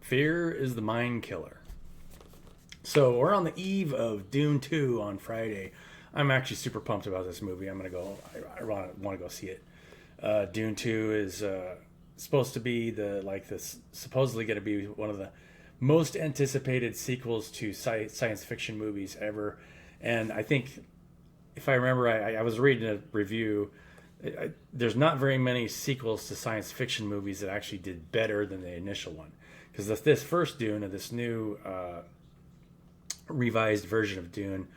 Fear is the mind killer. So we're on the eve of Dune 2 on Friday. I'm actually super pumped about this movie. I'm gonna go. I want to go see it. Dune 2 is supposed to be this supposedly going to be one of the most anticipated sequels to science fiction movies ever. And I think, if I remember, I was reading a review. There's not very many sequels to science fiction movies that actually did better than the initial one. Because this first Dune, of this new revised version of Dune,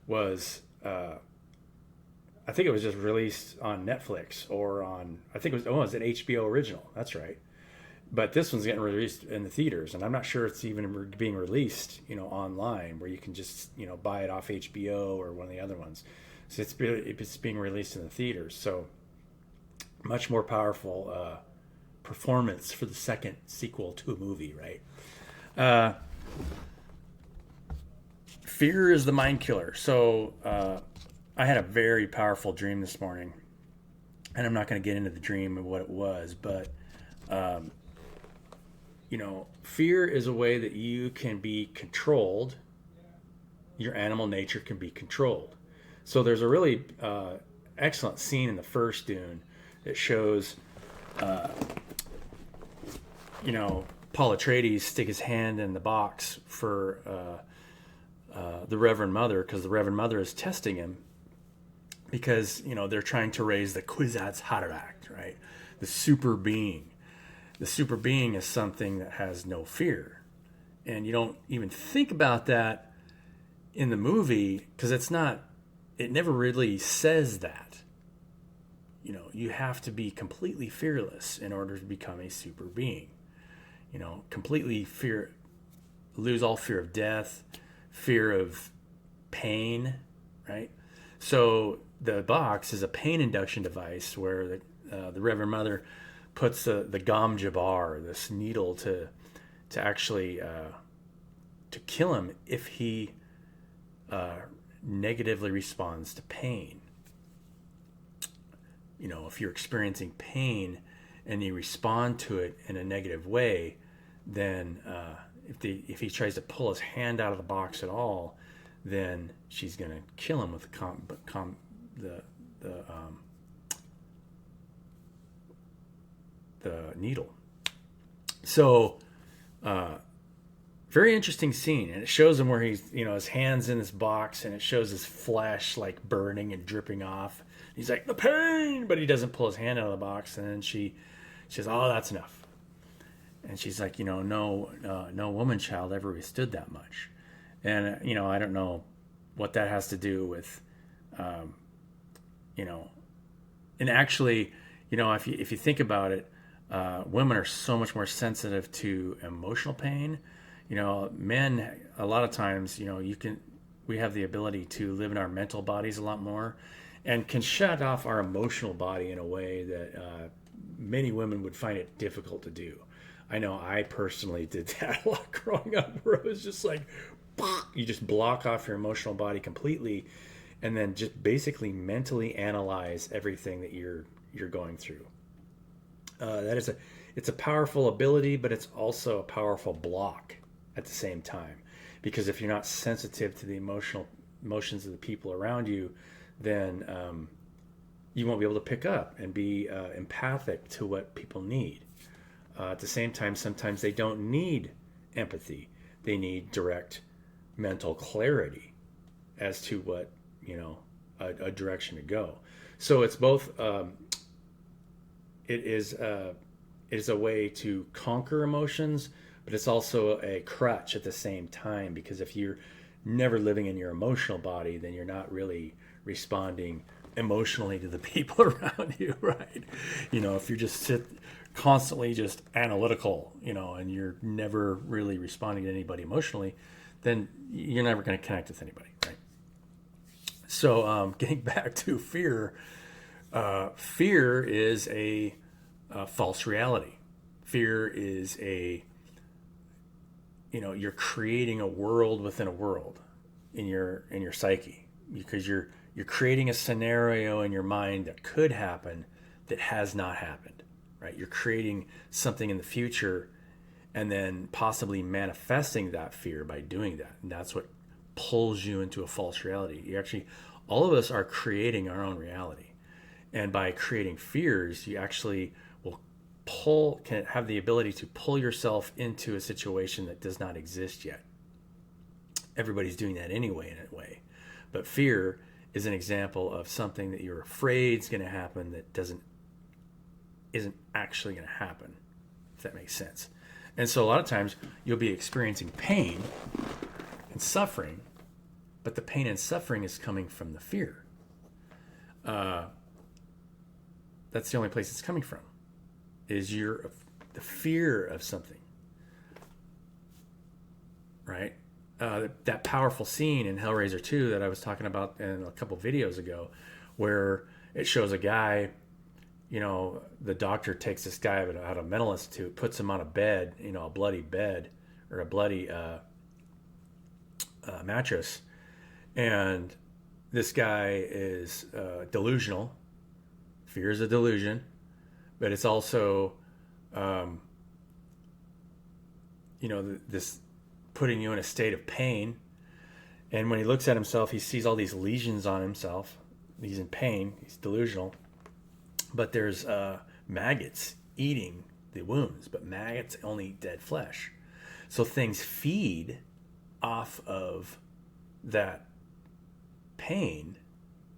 was I think it was just released on Netflix or on, I think it was an HBO original. That's right. But this one's getting released in the theaters, and I'm not sure it's even being released, online where you can just, buy it off HBO or one of the other ones. So it's being released in the theaters. So much more powerful performance for the second sequel to a movie, right? Fear is the mind killer. So I had a very powerful dream this morning, and I'm not going to get into the dream and what it was, but fear is a way that you can be controlled. Your animal nature can be controlled. So there's a really excellent scene in the first Dune that shows, Paul Atreides stick his hand in the box for the Reverend Mother, because the Reverend Mother is testing him because, they're trying to raise the Kwisatz Haderach, right? The super being. The super being is something that has no fear. And you don't even think about that in the movie because it never really says that. You have to be completely fearless in order to become a super being. Completely lose all fear of death, fear of pain, right? So the box is a pain induction device where the Reverend Mother puts the Gom Jabbar, this needle, to actually to kill him if he negatively responds to pain. If you're experiencing pain and you respond to it in a negative way, then if he tries to pull his hand out of the box at all, then she's going to kill him with the needle. So, very interesting scene, and it shows him where he's, his hands in this box, and it shows his flesh like burning and dripping off. He's like, the pain, but he doesn't pull his hand out of the box, and then she says, "Oh, that's enough." And she's like, no woman child ever withstood that much. And, I don't know what that has to do with, and actually, if you think about it, women are so much more sensitive to emotional pain. Men, a lot of times, we have the ability to live in our mental bodies a lot more and can shut off our emotional body in a way that many women would find it difficult to do. I know I personally did that a lot growing up, where it was just like, you just block off your emotional body completely, and then just basically mentally analyze everything that you're going through. It's a powerful ability, but it's also a powerful block at the same time, because if you're not sensitive to the emotions of the people around you, then you won't be able to pick up and be empathic to what people need. At the same time, sometimes they don't need empathy. They need direct mental clarity as to what, a direction to go. So it's both, it is a way to conquer emotions, but it's also a crutch at the same time, because if you're never living in your emotional body, then you're not really responding emotionally to the people around you, right? If you're just constantly just analytical, and you're never really responding to anybody emotionally, then you're never going to connect with anybody, right? So getting back to fear, fear is a false reality. Fear is you're creating a world within a world in your psyche, because you're creating a scenario in your mind that could happen that has not happened, right? You're creating something in the future, and then possibly manifesting that fear by doing that. And that's what pulls you into a false reality. You actually, all of us are creating our own reality. And by creating fears, you actually can have the ability to pull yourself into a situation that does not exist yet. Everybody's doing that anyway, in a way. But fear is an example of something that you're afraid is going to happen that isn't actually going to happen, if that makes sense. And so a lot of times you'll be experiencing pain and suffering, but the pain and suffering is coming from the fear. That's the only place it's coming from, is the fear of something, right? That powerful scene in Hellraiser 2 that I was talking about in a couple videos ago, where it shows a guy, the doctor takes this guy out of a mental institute, puts him on a bed, a bloody bed or a bloody mattress. And this guy is delusional. Fear is a delusion, but it's also, this putting you in a state of pain. And when he looks at himself, he sees all these lesions on himself. He's in pain. He's delusional. But there's maggots eating the wounds, but maggots only dead flesh. So things feed off of that pain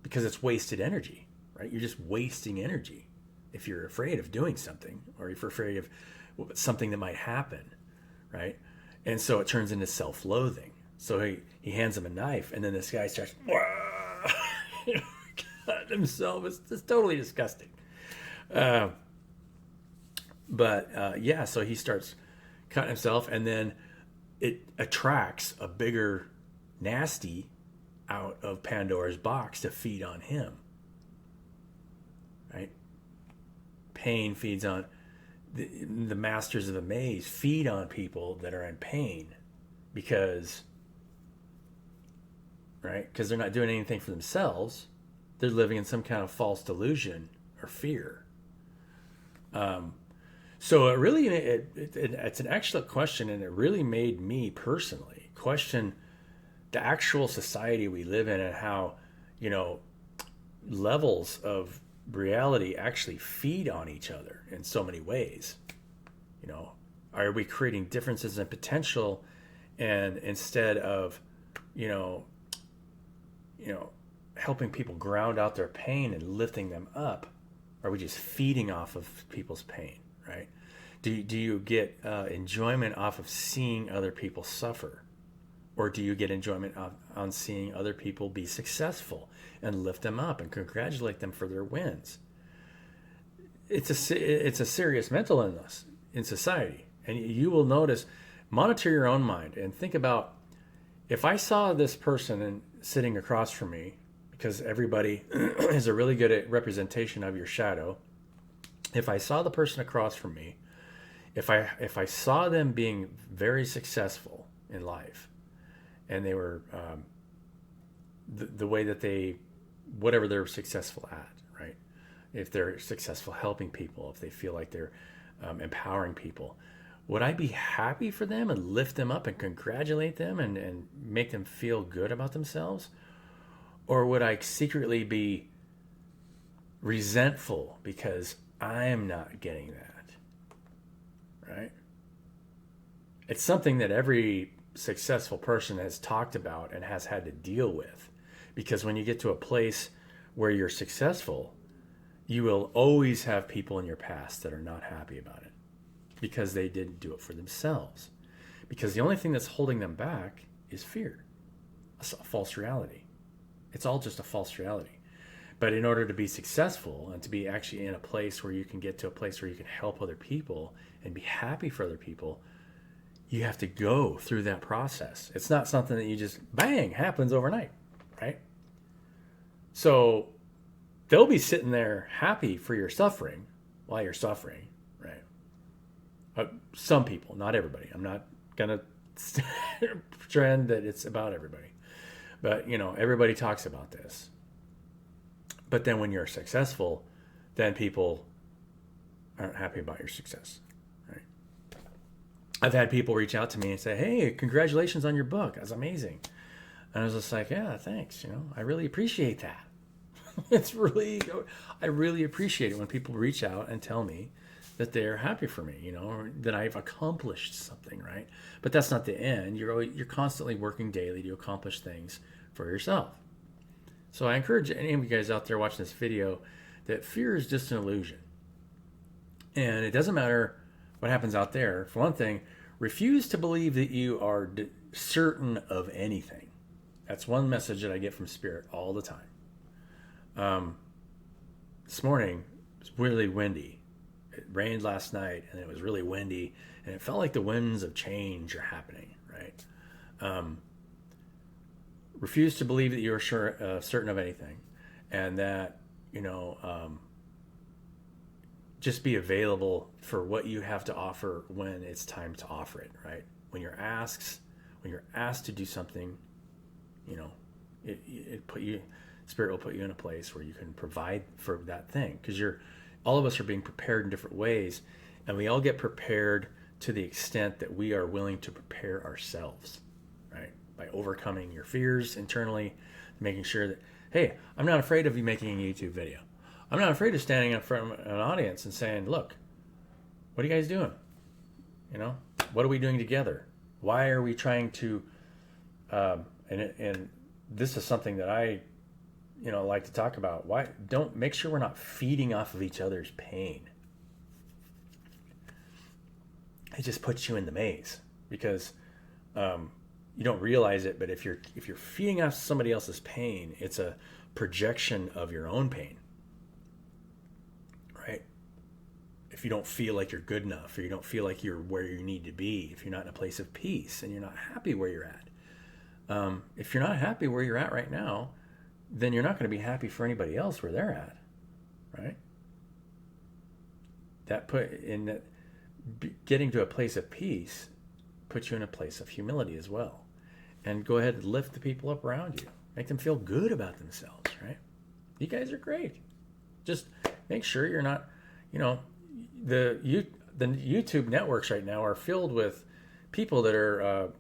because it's wasted energy, right? You're just wasting energy if you're afraid of doing something, or if you're afraid of something that might happen, right? And so it turns into self-loathing. So he hands him a knife, and then this guy starts cutting himself. It's totally disgusting. So he starts cutting himself, and then it attracts a bigger nasty out of Pandora's box to feed on him, right? Pain feeds on the masters of the maze, feed on people that are in pain because they're not doing anything for themselves. They're living in some kind of false delusion or fear. So it really, it's an excellent question, and it really made me personally question the actual society we live in and how, levels of reality actually feed on each other in so many ways. Are we creating differences in potential, and instead of, helping people ground out their pain and lifting them up, are we just feeding off of people's pain, right? Do you get enjoyment off of seeing other people suffer? Or do you get enjoyment on seeing other people be successful and lift them up and congratulate them for their wins? It's a serious mental illness in society. And you will notice, monitor your own mind and think about, if I saw this person sitting across from me, because everybody is a really good representation of your shadow. If I saw the person across from me, if I saw them being very successful in life, and they were the way that whatever they're successful at, right? If they're successful helping people, if they feel like they're empowering people, would I be happy for them and lift them up and congratulate them and make them feel good about themselves? Or would I secretly be resentful because I'm not getting that, right? It's something that every successful person has talked about and has had to deal with, because when you get to a place where you're successful, you will always have people in your past that are not happy about it because they didn't do it for themselves, because the only thing that's holding them back is fear, a false reality. It's all just a false reality. But in order to be successful and to be actually in a place where you can get to a place where you can help other people and be happy for other people, you have to go through that process. It's not something that you just, bang, happens overnight, right? So they'll be sitting there happy for your suffering while you're suffering, right? Some people, not everybody. I'm not going to trend that it's about everybody. But, everybody talks about this. But then when you're successful, then people aren't happy about your success, right? I've had people reach out to me and say, "Hey, congratulations on your book. That's amazing." And I was just like, "Yeah, thanks. I really appreciate that." I really appreciate it when people reach out and tell me that they're happy for me, or that I've accomplished something, right? But that's not the end. You're constantly working daily to accomplish things for yourself. So I encourage any of you guys out there watching this video that fear is just an illusion. And it doesn't matter what happens out there. For one thing, refuse to believe that you are certain of anything. That's one message that I get from Spirit all the time. This morning, it was really windy. It rained last night, and it was really windy, and it felt like the winds of change are happening, right? Refuse to believe that you're certain of anything, and that, just be available for what you have to offer when it's time to offer it, right? When you're asked to do something, Spirit will put you in a place where you can provide for that thing, because all of us are being prepared in different ways, and we all get prepared to the extent that we are willing to prepare ourselves, right? By overcoming your fears internally, making sure that, hey, I'm not afraid of you making a YouTube video. I'm not afraid of standing in front of an audience and saying, look, what are you guys doing? What are we doing together? Why are we trying to, and this is something that I, like to talk about. Why don't make sure we're not feeding off of each other's pain. It just puts you in the maze, because you don't realize it, but if you're feeding off somebody else's pain, it's a projection of your own pain. Right? If you don't feel like you're good enough, or you don't feel like you're where you need to be, if you're not in a place of peace and you're not happy where you're at. If you're not happy where you're at right now, then you're not going to be happy for anybody else where they're at, right? Getting to a place of peace puts you in a place of humility as well. And go ahead and lift the people up around you. Make them feel good about themselves, right? You guys are great. Just make sure you're not, the YouTube networks right now are filled with people that are,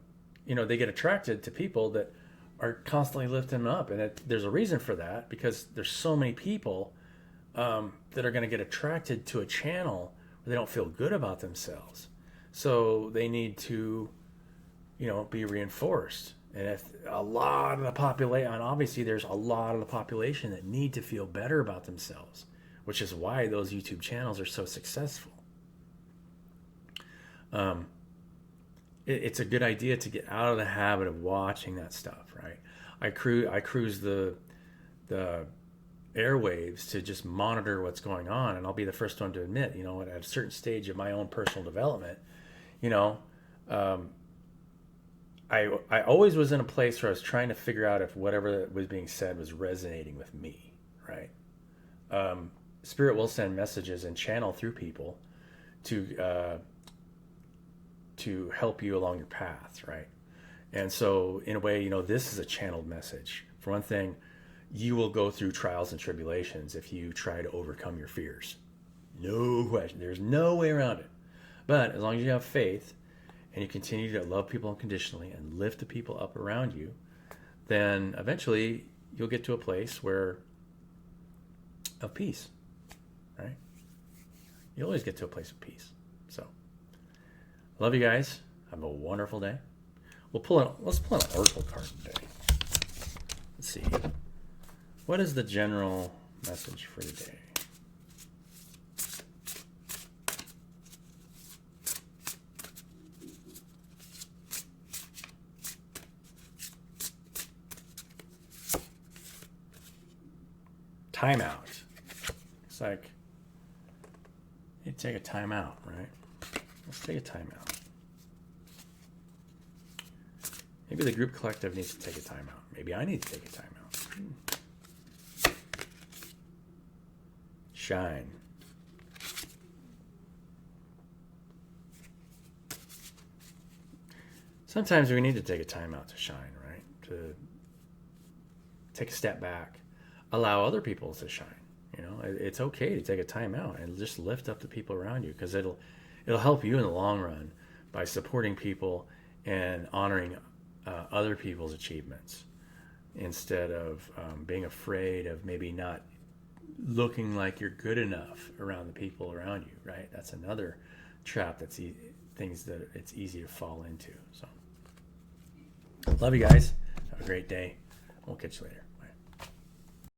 they get attracted to people that are constantly lifting them up. And there's a reason for that, because there's so many people that are going to get attracted to a channel where they don't feel good about themselves. So they need to, be reinforced. And if a lot of the population, and obviously there's a lot of the population that need to feel better about themselves, which is why those YouTube channels are so successful. It's a good idea to get out of the habit of watching that stuff, right? I cruise the airwaves to just monitor what's going on, and I'll be the first one to admit, at a certain stage of my own personal development, I always was in a place where I was trying to figure out if whatever was being said was resonating with me, right? Spirit will send messages and channel through people to help you along your path, right? And so in a way, this is a channeled message. For one thing, you will go through trials and tribulations if you try to overcome your fears. No question. There's no way around it. But as long as you have faith and you continue to love people unconditionally and lift the people up around you, then eventually you'll get to a place of peace, right? You always get to a place of peace. So, love you guys. Have a wonderful day. Let's pull an oracle card today. Let's see. What is the general message for today? Timeout. It's like, you take a timeout, right? Let's take a timeout. Maybe the group collective needs to take a timeout. Maybe I need to take a timeout. Shine. Sometimes we need to take a timeout to shine, right? To take a step back. Allow other people to shine. It's okay to take a time out and just lift up the people around you, because it'll help you in the long run by supporting people and honoring other people's achievements instead of being afraid of maybe not looking like you're good enough around the people around you, right? That's another trap things that it's easy to fall into. So love you guys. Have a great day. We'll catch you later.